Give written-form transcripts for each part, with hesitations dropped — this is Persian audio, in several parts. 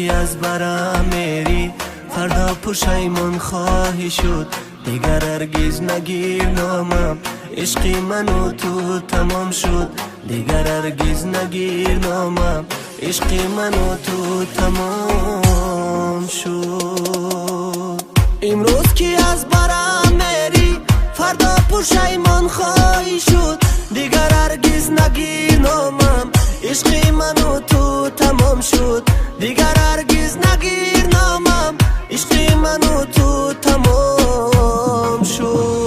که از برم میری فردا پشیمان خواهی شد، دیگر هرگز نگیر نامم. عشقی من و تو تمام شد، دیگر هرگز نگیر نامم. عشقی من و تو تمام شد. امروز که از برم میری فردا پشیمان خواهی شد، دیگر هرگز نگیر نامم. عشقی من و تو تمام شد، دیگر هرگز نگیر نامم. عشقی من و تو تمام شد.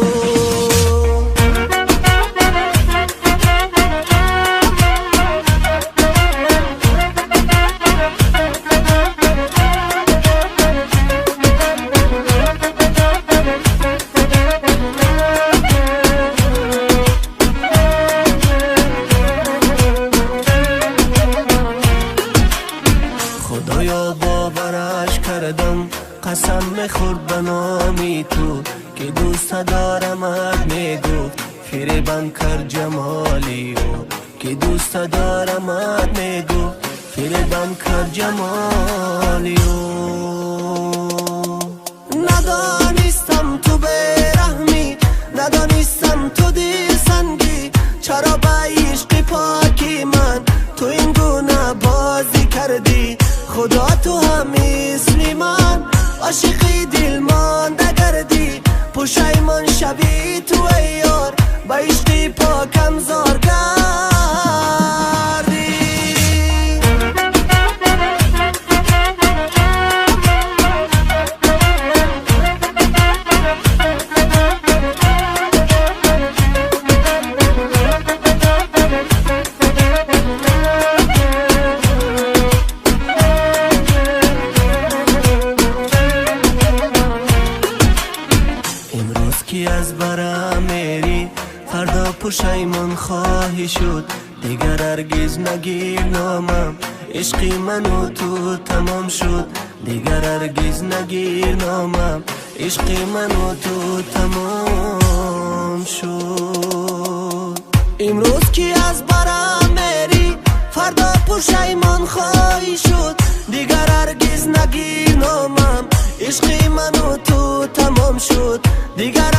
خدایا باورش کردم، قسم میخورد به نامی تو که دوست دارمت میگفت، فریبم کرد جمالی او که دوست دارمت میگفت، فریبم کرد جمالی او. ندانستم تو بیرحمی، ندانستم تو دل سنگی، چرا به عشق پاکی من تو این گونه بازی کردی؟ خدا تو هم مثل من عاشقی دل مانده گردی، پشیمان شوی تو ای یار به عشق پاکم زار گردی. که از برم میری فردا پشیمان خواهی شد، دیگر هرگز نگیر نامم. عشقی من و تو تمام شد، دیگر هرگز نگیر نامم. عشقی من و تو تمام شد. امروز که از برم میری فردا پشیمان خواهی شد، دیگر هرگز نگیر نامم. عشقی من و تو تمام شد، دیگر